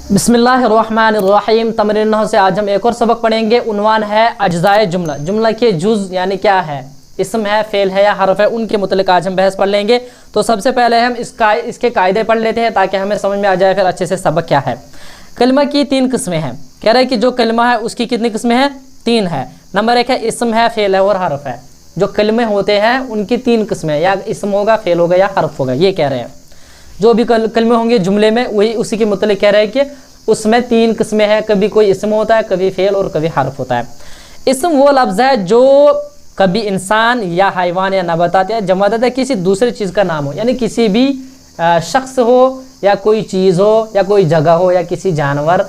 बिस्मिल्लाहिर्रहमानिर्रहीम। तमरीन नहव से आज हम एक और सबक पढ़ेंगे। उन्वान है अज्जाए जुमला। जुमला के जुज़ यानी क्या है, इसम है, फ़ेल है या हरफ है, उनके मुतल्लिक़ आज हम बहस पढ़ लेंगे। तो सबसे पहले हम इसके कायदे पढ़ लेते हैं ताकि हमें समझ में आ जाए फिर अच्छे से सबक क्या है। कलमा की तीन किस्में हैं। कह रहे हैं कि जो कलमा है उसकी कितनी किस्में हैं? तीन है। नंबर एक है इसम है, फ़ेल है और हरफ है। जो कलमे होते हैं उनकी तीन किस्में, या इसम होगा, फ़ेल होगा या हरफ होगा। ये कह रहे हैं जो भी कलमे होंगे जुमले में वही उसी के मुतल्लिक़ कह रहे हैं कि उसमें तीन किस्में हैं। कभी कोई इसम होता है, कभी फ़ेल और कभी हरफ होता है। इसम वो लफ्ज़ है जो कभी इंसान या हैवान या नबातात या जमादात या किसी दूसरे चीज़ का नाम हो, यानी किसी भी शख्स हो या कोई चीज़ हो या कोई जगह हो या किसी जानवर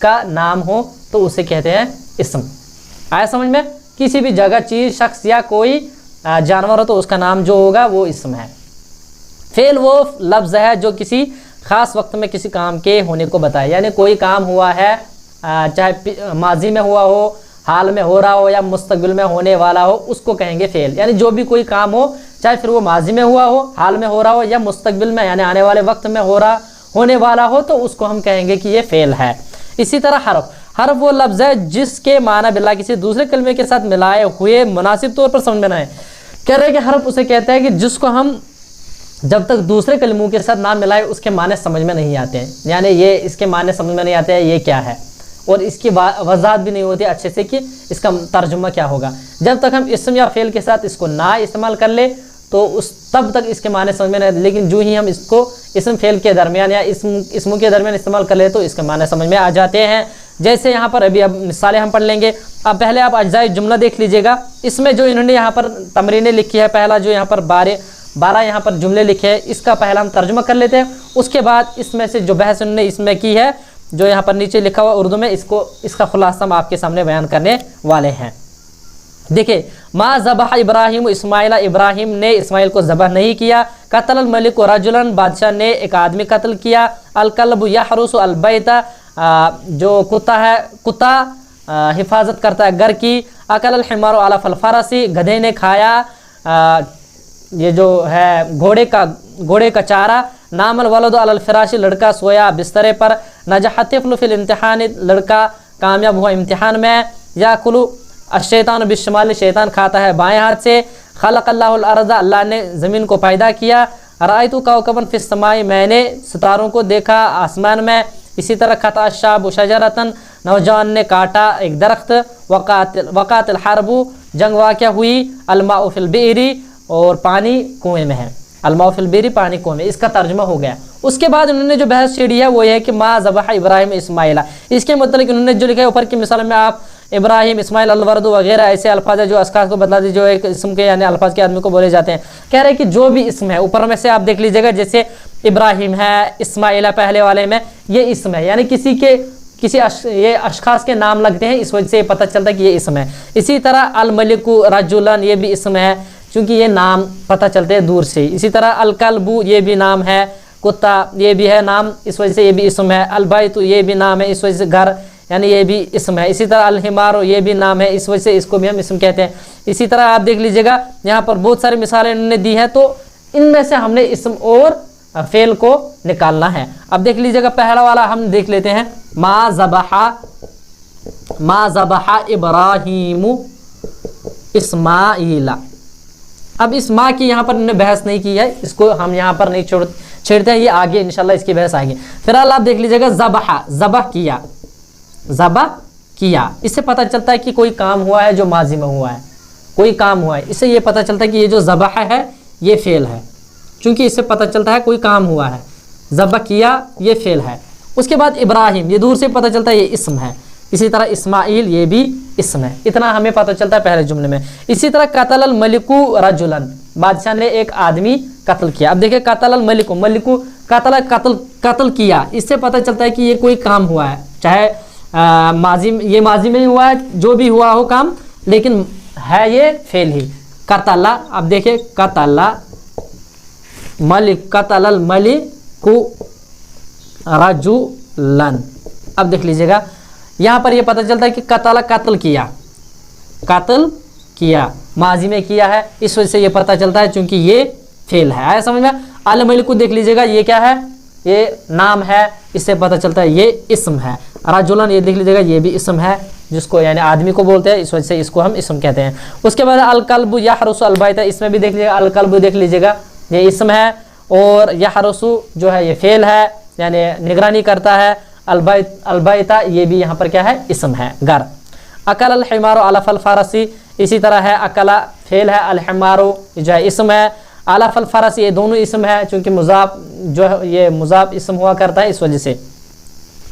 का नाम हो तो उसे कहते हैं इसम। आया समझ में? किसी भी जगह, चीज़, शख्स या कोई जानवर हो तो उसका नाम जो होगा वो इसम है। फ़ेल वो लफ्ज़ है जो किसी ख़ास वक्त में किसी काम के होने को बताए, यानी कोई काम हुआ है, चाहे माजी में हुआ हो, हाल में हो रहा हो या मुस्तक़बिल में होने वाला हो, उसको कहेंगे फ़ेल। यानी जो भी कोई काम हो, चाहे फिर वो माजी में हुआ हो, हाल में हो रहा हो या मुस्तक़बिल में यानी आने वाले वक्त में होने वाला हो, तो उसको हम कहेंगे कि ये फ़ेल है। इसी तरह हरफ वो लफ्ज़ है जिसके माना बिला किसी दूसरे कलमे के साथ मिलाए हुए मुनासिब तौर पर समझ में ना आए। कह रहे हैं कि हरफ उसे कहते हैं कि जिसको हम जब तक दूसरे कलमों के साथ ना मिलाए उसके माने समझ में नहीं आते हैं, यानी ये इसके माने समझ में नहीं आते हैं ये क्या है, और इसकी वजाहत भी नहीं होती अच्छे से कि इसका तर्जुमा क्या होगा। जब तक हम इसम या फ़ेल के साथ इसको ना इस्तेमाल कर ले तो तब तक इसके माने समझ में नहीं आते, लेकिन जो ही हम इसको इसम फ़ेल के दरमियान या इसमों के दरमियान इस्तेमाल कर ले तो इसके माने समझ में आ जाते हैं। जैसे यहाँ पर अभी अब मिसालें हम पढ़ लेंगे। अब पहले आप अज्जाए जुमला देख लीजिएगा। इसमें जो इन्होंने यहाँ पर तमरीनें लिखी है, पहला जो यहाँ पर 12 यहाँ पर जुमले लिखे हैं, इसका पहला हम तर्जुमा कर लेते हैं। उसके बाद इसमें से जो बहस उन्होंने इसमें की है, जो यहाँ पर नीचे लिखा हुआ उर्दू में, इसका खुलासा हम आपके सामने बयान करने वाले हैं। देखिए, मा ज़बह इब्राहिम इस्माइला, इब्राहिम ने इस्माइल को ज़बह नहीं किया। कतल अल मलिक रजुलन, बादशाह ने एक आदमी कत्ल किया। अल कल्ब यहरुसु अल बैता, जो कुत्ता है, कुत्ता हिफाजत करता है घर की। अकल अल हिमारु अला फल फरसी, गधे ने खाया ये जो है घोड़े का चारा। नामल वलद अल फिराशी, लड़का सोया बिस्तरे पर। नजह तिफ्ल फिल इम्तिहान, लड़का कामयाब हुआ इम्तिहान में। याकुलु अशैतान बिश्माल, शैतान खाता है बाएं हाथ से। खलक़ल्लाहुल अर्ज़, अल्लाह ने ज़मीन को पैदा किया। रायतु कौकबन फिस समाई, मैंने सितारों को देखा आसमान में। इसी तरह खता शाब शजरतन, नौजवान ने काटा एक दरख्त। वक़ातिल हरबु, जंग वाक़या हुई। अलमाउ फिल बिरी, और पानी कुएं में है। अलमाउ फिल बिरी, पानी कुएं में। इसका तर्जुमा हो गया। उसके बाद उन्होंने जो बहस छेड़ी है वो ये है कि मा ज़बह इब्राहिम इस्माइला, इसके मतलब उन्होंने जो लिखा है ऊपर की मिसाल में, आप इब्राहिम, इस्माइल, अलवर्द वगैरह ऐसे अल्फाज है जो अशखास को बतला दी, जो एक इसम के यानी अल्फाज के आदमी को बोले जाते हैं। कह रहे हैं कि जो भी इसम है, ऊपर में से आप देख लीजिएगा, जैसे इब्राहिम है, इस्माइला पहले वाले में, ये इसम है, यानी ये अशखास के नाम लगते हैं, इस वजह से पता चलता है कि ये इसम है। इसी तरह अल मलिकु रजुलन, ये भी इसम है क्योंकि ये नाम पता चलते हैं दूर से। इसी तरह अल कल्बु, ये भी नाम है। कुत्ता, ये भी है नाम, इस वजह से ये भी इसम है। अल बैतु, ये भी नाम है, इस वजह से घर, यानी ये भी इसम है। इसी तरह अल हिमारो, ये भी नाम है, इस वजह से इसको भी हम इसम कहते हैं। इसी तरह आप देख लीजिएगा यहाँ पर बहुत सारी मिसालें इन्होंने दी हैं, तो इनमें से हमने इसम और फ़ेल को निकालना है। अब देख लीजिएगा पहला वाला हम देख लेते हैं। मा ज़बह इब्राहीमु इस्माइला। अब इस माँ की यहाँ पर इन्होंने बहस नहीं की है, इसको हम यहाँ पर नहीं छेड़ते हैं, ये आगे इंशाल्लाह इसकी बहस आएगी। फिलहाल आप देख लीजिएगा ज़बह किया, इससे पता चलता है कि कोई काम हुआ है जो माजी में हुआ है, कोई काम हुआ है। इससे ये पता चलता है कि ये जो ज़बह है ये फ़ेल है, क्योंकि इससे पता चलता है कोई काम हुआ है। ज़बह किया, ये फ़ेल है। उसके बाद इब्राहिम, ये दूर से पता चलता है ये इसम है। इसी तरह इस्माइल, ये भी इसम है। इतना हमें पता चलता है पहले जुमले में। इसी तरह कतल अल मलिकु रजुलन, बादशाह ने एक आदमी कत्ल किया। अब देखिए कतल अल मलिकु कत्ल किया, इससे पता चलता है कि ये कोई काम हुआ है, चाहे माजी में ही हुआ है, जो भी हुआ हो काम, लेकिन है ये फ़ेल ही। कतला, अब देखिए कतल अल मलिकु रजुलन। अब देख लीजिएगा यहाँ पर ये पता चलता है कि कत्ल किया माजी में किया है, इस वजह से ये पता चलता है चूंकि ये फ़ेल है। आया समझ में? अल मलिकु देख लीजिएगा, ये क्या है, ये नाम है, اس سے پتہ چلتا ہے یہ اسم ہے. رجلن یہ دیکھ لیجیے گا یہ بھی اسم ہے جس کو یعنی آدمی کو بولتے ہیں, اس وجہ سے اس کو ہم اسم کہتے ہیں. اس کے بعد الکلب یحرس البیت, اس میں بھی دیکھ لیجیے گا الکلب دیکھ لیجیے گا یہ اسم ہے, اور یحرس جو ہے یہ فعل ہے یعنی نگرانی کرتا ہے. البیتا یہ بھی یہاں پر کیا ہے اسم ہے گھر. اکل الحمار علف الفرسی اسی طرح ہے, اکلا فعل ہے, الحمار جو ہے اسم ہے, علف الفرس یہ دونوں اسم ہے چونکہ مضاف جو ہے یہ مضاف اسم ہوا کرتا ہے اس وجہ سے.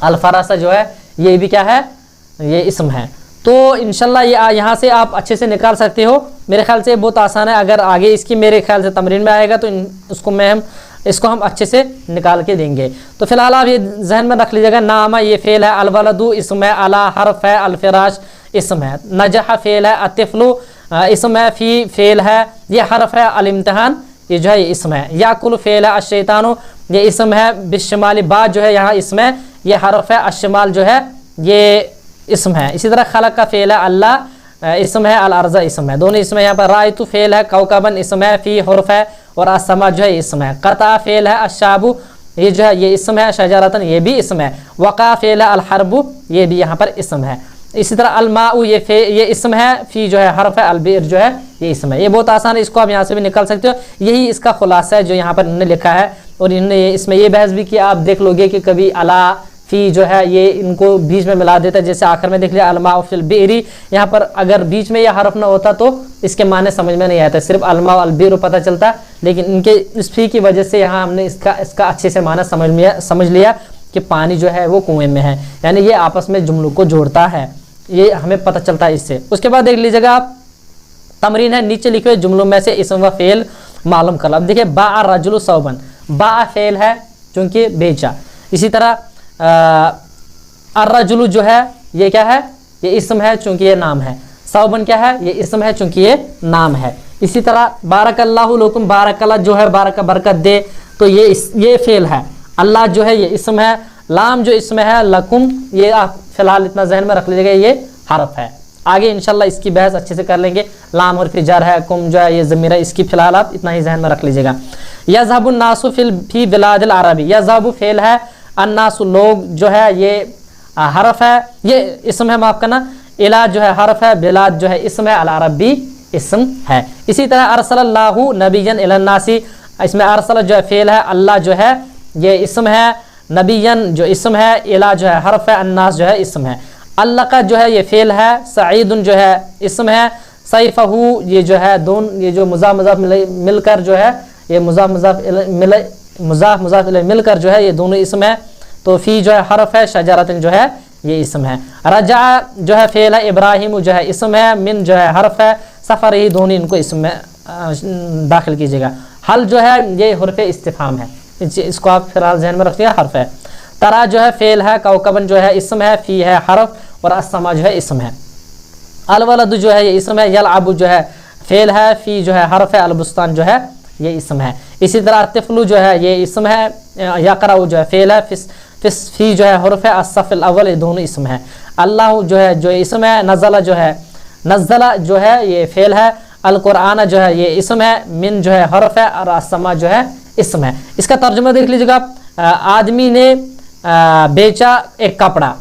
الفرس جو ہے یہ بھی کیا ہے یہ اسم ہے. تو انشاءاللہ یہ یہاں سے آپ اچھے سے نکال سکتے ہو. میرے خیال سے بہت آسان ہے, اگر آگے اس کی میرے خیال سے تمرین میں آئے گا تو اس کو ہم اچھے سے نکال کے دیں گے. تو فی الحال آپ یہ ذہن میں رکھ لیجیے گا, نامہ یہ فعل ہے, الولد اسم ہے, علی حرف ہے, الفراش اسم ہے, نجح فعل ہے, الطفل اسم ہے, فی فعل ہے, یہ حرف ہے, الامتحان یہ جو ہے یہ اسم ہے, یاکل فعل ہے, الشیطان یہ اسم ہے, بالشمال با جو ہے یہاں اسم ہے, یہ حرف ہے, الشمال جو ہے یہ اسم ہے. اسی طرح خلق کا فعل ہے, اللہ اسم ہے, الارض اسم ہے, دونوں اسم ہے. یہاں پر رائت فعل ہے, کوکبن اسم ہے, فی حرف ہے, اور السما جو ہے اسم ہے. قطع فعل ہے, الشاب یہ جو ہے یہ اسم ہے, شجرتن یہ بھی اسم ہے. وقع فعل ہے, الحرب یہ بھی یہاں پر اسم ہے. اسی طرح الماء یہ اسم ہے, فی جو ہے حرف ہے, البئر جو ہے یہ اسم ہے. یہ بہت آسان ہے, اس کو آپ یہاں سے بھی نکال سکتے ہو. یہی اس کا خلاصہ ہے جو یہاں پر انہوں نے لکھا ہے, اور انہوں نے اس میں یہ بحث بھی کیا, آپ دیکھ لو گے کہ کبھی الا فی جو ہے یہ ان کو بیچ میں ملا دیتا ہے, جیسے آخر میں دیکھ لیا الماء فی البئر, یہاں پر اگر بیچ میں یہ حرف نہ ہوتا تو اس کے معنی سمجھ میں نہیں آتا, صرف الماء البئر پتہ چلتا, لیکن ان کے اس فی کی وجہ سے یہاں ہم نے اس کا اچھے سے معنی سمجھ لیا کہ پانی جو ہے وہ کنویں میں ہے, یعنی یہ آپس میں جملوں کو جوڑتا ہے, یہ ہمیں پتہ چلتا ہے اس سے. اس کے بعد دیکھ لیجیے گا آپ تمرین ہے, نیچے لکھے ہوئے جملوں میں سے اسم و فعل معلوم کر لو. اب دیکھیں باع الرجل ثوبا, باع فعل ہے چونکہ بیچا. اسی طرح الرجل جو ہے یہ کیا ہے یہ اسم ہے چونکہ یہ نام ہے. ثوبن کیا ہے یہ اسم ہے چونکہ یہ نام ہے. اسی طرح بارک اللہ لکم, بارک اللہ جو ہے بارک برکت دے, تو یہ فعل ہے. اللہ جو ہے یہ اسم ہے, لام جو اسم ہے, لکم یہ آپ فی الحال اتنا ذہن میں رکھ لیجیے گا یہ حرف ہے. آگے انشاءاللہ اس کی بحث اچھے سے کر لیں گے. لام اور پھر جر ہے, کم جو ہے یہ ضمیر ہے, اس کی فی الحال آپ اتنا ہی ذہن میں رکھ لیجیے گا. یذهب الناس فی بلاد العرب, یذهب فعل ہے, الناس لوگ جو ہے یہ حرف ہے, یہ اسم ہے معاف کرنا, الا جو ہے حرف ہے, بلاد جو ہے اسم ہے, العرب بھی اسم ہے. اسی طرح ارسل اللہ نبیا الی الناس, اس میں ارسل جو ہے فعل ہے, اللہ جو ہے یہ اسم ہے, نبیًا جو اسم ہے, الا جو ہے حرف ہے, الناس جو ہے اسم ہے. اللہ کا جو ہے یہ فعل ہے, سعید جو ہے اسم ہے, سیفہ یہ جو ہے یہ جو مضاف مضاف مل کر جو ہے یہ مضاف مضاف مل کر جو ہے یہ دونوں اسم ہے. تو فی جو ہے حرف ہے, شجرتن جو ہے یہ اسم ہے. رجع جو ہے فعل ہے, ابراہیم جو ہے اسم ہے, من جو ہے حرف ہے, سفر ہی دونوں ان کو اسم میں داخل کیجیے گا. حل جو ہے یہ حرف استفہام ہے, اس کو آپ فی الحال ذہن میں رکھیے, حرف ہے. ترا جو ہے فعل ہے, کوکبن جو ہے اسم ہے, فی ہے حرف, اور السما جو ہے اسم ہے. الولد جو ہے یہ اسم ہے, یلعب جو ہے فعل ہے, فی جو ہے حرف ہے, البستان جو ہے یہ اسم ہے. اسی طرح الطفل جو ہے یہ اسم ہے, یقرأ جو ہے فعل ہے, فی جو ہے حرف ہے, الصف الاول یہ دونوں اسم ہے. اللہ جو ہے جو اسم ہے, نزل جو ہے یہ فعل ہے, القرآن جو ہے یہ اسم ہے, من جو ہے حرف ہے, اور السما جو ہے اسم ہے. اس کا ترجمہ دیکھ لیجیے گا, آدمی نے بیچا ایک کپڑا,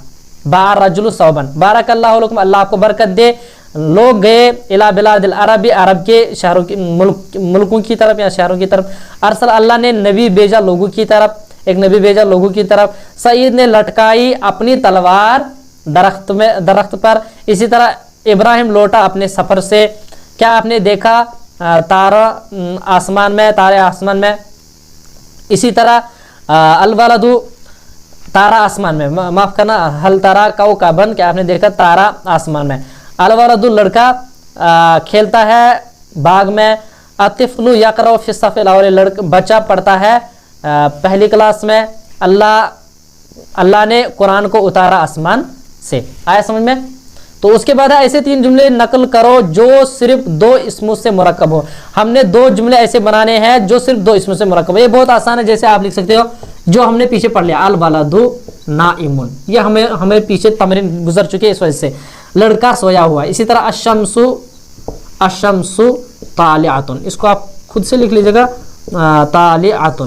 باع الرجل ثوبا, بارک اللہ لکم اللہ آپ کو برکت دے, لوگ گئے الی بلاد العرب عرب کے شہروں کی ملکوں کی طرف یا شہروں کی طرف. ارسل اللہ نے نبی بھیجا لوگوں کی طرف, ایک نبی بھیجا لوگوں کی طرف. سعید نے لٹکائی اپنی تلوار درخت پر. اسی طرح ابراہیم لوٹا اپنے سفر سے, کیا آپ نے دیکھا تارے آسمان میں. اسی طرح الولد تارا آسمان میں, معاف کرنا, حل تارا کوکبن کیا آپ نے دیکھا تارا آسمان میں. الولد لڑکا کھیلتا ہے باغ میں. الطفل یقرأ فی الصف الاول بچہ پڑھتا ہے پہلی کلاس میں. اللہ نے قرآن کو اتارا آسمان سے. آیا سمجھ میں؟ تو اس کے بعد ایسے 3 جملے نقل کرو جو صرف 2 اسموں سے مرکب ہو. ہم نے 2 جملے ایسے بنانے ہیں جو صرف 2 اسموں سے مرکب ہو. یہ بہت آسان ہے, جیسے آپ لکھ سکتے ہو جو ہم نے پیچھے پڑھ لیا, الولد نائم, یہ ہمیں پیچھے تمرین گزر چکے اس وجہ سے, لڑکا سویا ہوا. اسی طرح الشمس طالعۃ, اس کو آپ خود سے لکھ لیجیے گا, طالعۃ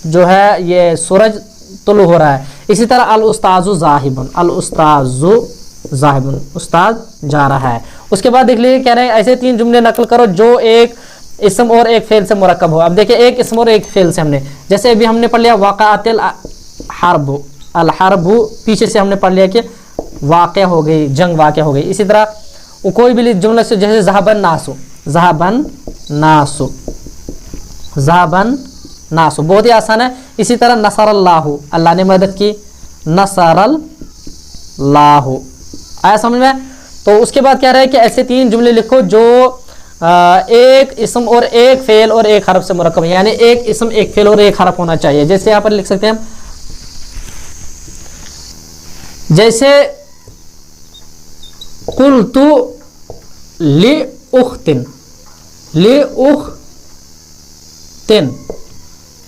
جو ہے یہ سورج तुलू हो रहा है। इसी तरह अल उस्ताजु ज़ाहिबुन, अल उस्ताजु ज़ाहिबुन, उस्ताद जा रहा है। उसके बाद देख लीजिए कह रहे हैं ऐसे 3 जुमले नकल करो जो एक इसम और एक फेल से मुरक्कब हो। अब देखिए एक इसम और एक फेल से हमने, जैसे अभी हमने पढ़ लिया वाक़अतिल हर्ब, अल हर्बु पीछे से हमने पढ़ लिया कि वाक़या हो गई, जंग वाक़या हो गई। इसी तरह कोई भी जुमला से जैसे ज़हाबन नासु, ज़हाबन नासु, ज़हाबन नासु, बहुत ही आसान है। इसी तरह नसरल्लाहु, अल्लाह ने मदद की, नसरल्लाहु, आया समझ में। तो उसके बाद क्या रहे कि ऐसे 3 जुमले लिखो जो एक इसम और एक फेल और एक हरफ से मुरक्कब है, यानी एक इसम एक फेल और एक हरफ होना चाहिए। जैसे यहाँ पर लिख सकते हैं हम, जैसे कुल्तु लि उख्तिन, लि उख्तिन,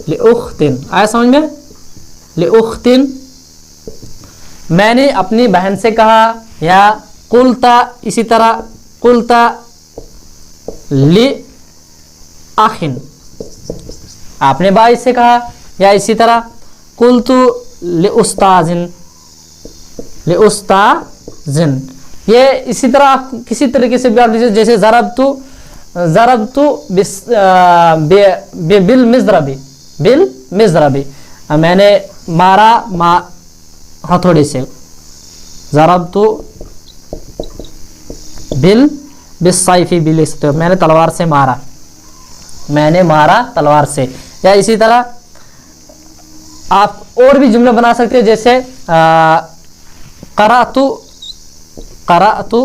लि उख्तिन, आया समझ में, लि उख्तिन, मैंने अपनी बहन से कहा, या कुल्ता, इसी तरह कुल्ता लि आखिन, आपने भाई से कहा, या इसी तरह कुल्तु लि उस्ताजिन, लि उस्ताजिन। ये इसी तरह आप किसी तरीके से भी आप लीजिए, जैसे ज़रबतु बिल मिज़रबी, बिल मिज़रबी, मैंने मारा हथौड़े से, ज़रबतु बिल बिस्साइफी भी लिख सकते हो, मैंने तलवार से मारा, मैंने मारा तलवार से। या इसी तरह आप और भी जुमले बना सकते हैं, जैसे क़राअतु, क़राअतु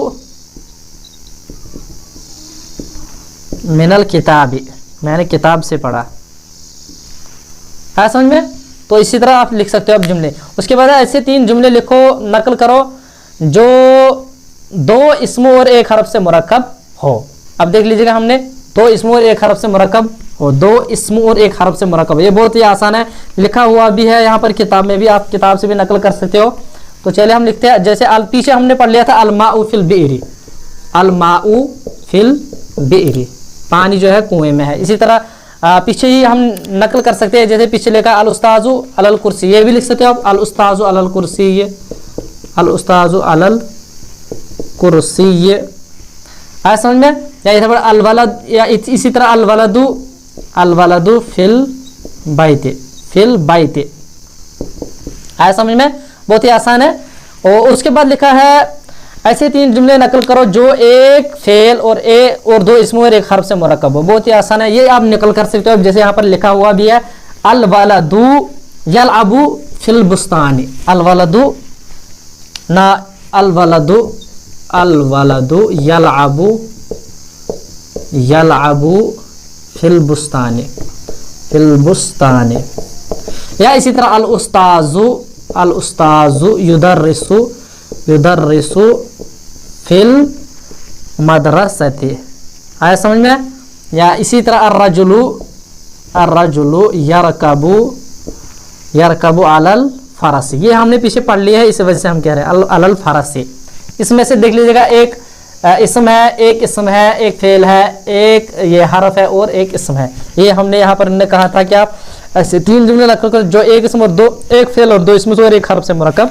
मिनल किताबी, मैंने किताब से पढ़ा, है समझ में। तो इसी तरह आप लिख सकते हो अब जुमले। उसके बाद ऐसे 3 जुमले लिखो, नकल करो जो 2 इस्मों और एक हरफ से मुरक्कब हो। अब देख लीजिएगा हमने 2 इस्मों और एक हरफ से मुरक्कब हो, 2 इस्मों और एक हरफ से मुरक्कब, ये बहुत ही आसान है, लिखा हुआ भी है यहाँ पर किताब में भी, आप किताब से भी नकल कर सकते हो। तो चलिए हम लिखते हैं, जैसे पीछे हमने पढ़ लिया था अलमाउ फिल बिइरी, अलमाउ फिल बिइरी, पानी जो है कुएं में है। इसी तरह पीछे ही हम नकल कर सकते हैं, जैसे पीछे लिखा अल उस्ताजु अलल कुर्सी, ये भी लिख सकते हो आप, अल उस्ताजु अलल कुर्सी, ये अल उस्ताजु अलल कुर्सी, ये आया समझ में। या इधर पर अल वलद, या इसी तरह अल वलदु, अल वलदु फिल बैते, फिल बैते, आया समझ में, बहुत ही आसान है। और उसके बाद लिखा है ऐसे 3 जुमले नकल करो जो एक फेल और 2 इसमों और एक हर्फ से मुरक्कब हो, बहुत ही आसान है, ये आप नकल कर सकते हो। जैसे यहाँ पर लिखा हुआ भी है अल वलदु यलअबु फिल बुस्तानी, अल वलदु ना, अल वलदु, अल वलदु यलअबु, यलअबु फिल बुस्तानी, फिल बुस्तानी। या इसी तरह अल उस्ताजु, अल उस्ताजु युदर्रिसु, युदर्रिसु फिल मदरसती, आया समझ में। या इसी तरह अर्रजुलु, अर्रजुलु यरकबु, यरकबु अलल फरसी, ये हमने पीछे पढ़ लिया है, इस वजह से हम कह रहे हैं अलल फरसी। इसमें से देख लीजिएगा एक इसम है, एक इसम है, एक फेल है, एक ये हरफ है और एक इसम है। ये हमने यहाँ पर ने कहा था कि आप ऐसे 3 जुमले रख कर जो एक इसम और 2, एक फेल और 2 इसमें से और एक हरफ से मुरक्कब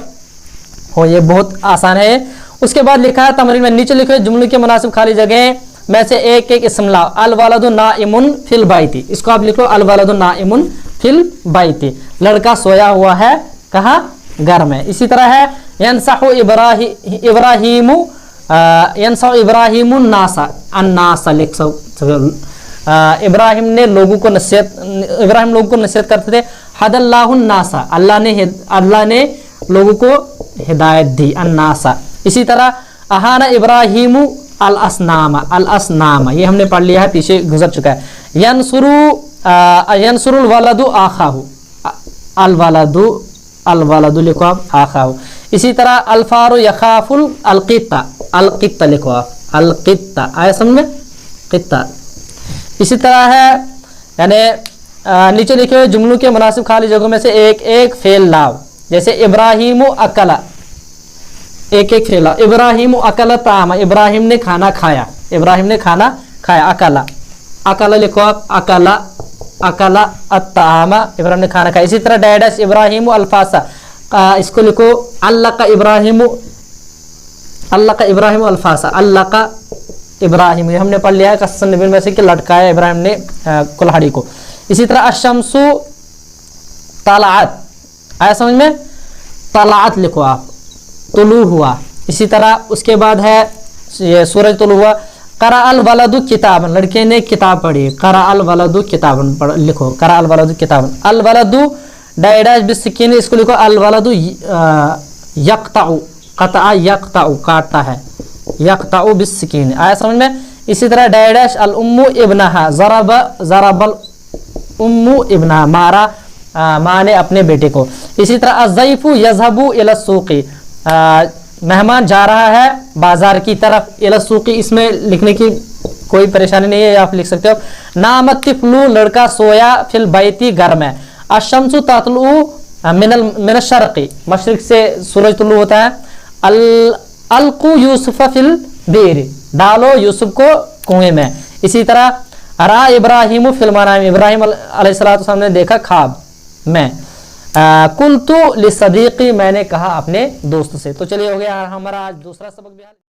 हो, ये बहुत आसान है। उसके बाद लिखा है तमरीन में, नीचे लिखो जुमले के मुनासिब खाली जगह में से एक एक इसम लाओ। अल वलदु नाइमुन फिल बैती, इसको आप लिखो अल वलदु नाइमुन फिल बैती, लड़का सोया हुआ है कहाँ, घर में। इसी तरह है यनसहु इब्राहिमु, यनसहु इब्राहिमु नासा, अन्नासा लिख इब्राहिम ने लोगों को नसीहत, इब्राहिम लोगों को नसीहत करते थे। हदल्लाहु नासा, अल्लाह ने लोगों को हिदायत दी, अन्नासा। इसी तरह अहाना इब्राहिमु अल असनामा, अल असनामा, ये हमने पढ़ लिया है, पीछे गुजर चुका है। यनसुरुल वलदु आखाहु, अल वलदु, अल वलदु लिखो आप आखाहु। इसी तरह अल्फारु यखाफुल अलकित्ता, अलकित्ता लिखो आप, अलकित्ता, आया समझ में, कित्ता। इसी तरह है यानी नीचे लिखे हुए जुमलों के मुनासिब खाली जगहों में से एक एक फेल लाओ। जैसे इब्राहिमु अकला, एक एक फेल लाओ। इब्राहिमु अकला तामा, इब्राहिम ने खाना खाया, इब्राहिम ने खाना खाया, अकला, अकला लिखो आप, अकला, अकला अत्तामा, इब्राहिम ने खाना खाया। इसी तरह डैडश इब्राहिम अल्फासा, इसको लिखो अल्लाह का इब्राहिम अल्फासा, अल्लाह का इब्राहिम, ये हमने पढ़ लिया है कसम नबी में से कि लटकाया इब्राहिम ने कुल्हाड़ी को। इसी तरह अशमसु तलात, आया समझ में, तलात लिखो आप, तुलू हुआ। इसी तरह उसके बाद है ये सूरज तुलू हुआ। करा अल वलदु किताबन, लड़के ने किताब पढ़ी, करा अल वलदु किताबन लिखो, करा अल वलदु किताबन। अल वलदु डाइडाज बिस्किन, इसको लिखो अल वलदु यक्ताउ, कता यक्ताउ काटता है, यक्ताउ बिस्किन, आया समझ में। इसी तरह डाइडाश अल उम्मु इब्नहा, ज़रबल उम्मु इब्नहा, मारा माँ ने अपने बेटे को। इसी तरह अज़ैफु यज़हबु इला सूक़ी, मेहमान जा रहा है बाजार की तरफ, इला सूक़ी इसमें लिखने की कोई परेशानी नहीं है, आप लिख सकते हो। नामत तिफ़लु, लड़का सोया, फिल बैती घर में। अशम्सु ततलु मिनल शर्क़ी, मशरिक से सूरज तुलू होता है। अलकु यूसुफ फिल बीर, डालो यूसुफ को कुएं में। इसी तरह रा इब्राहिम फिल मनाम, इब्राहिम अलैहिस्सलाम ने देखा ख्वाब में। कुल्तु लिसदीक़ी, मैंने कहा अपने दोस्त से। तो चलिए हो गया हमारा आज दूसरा सबक भी।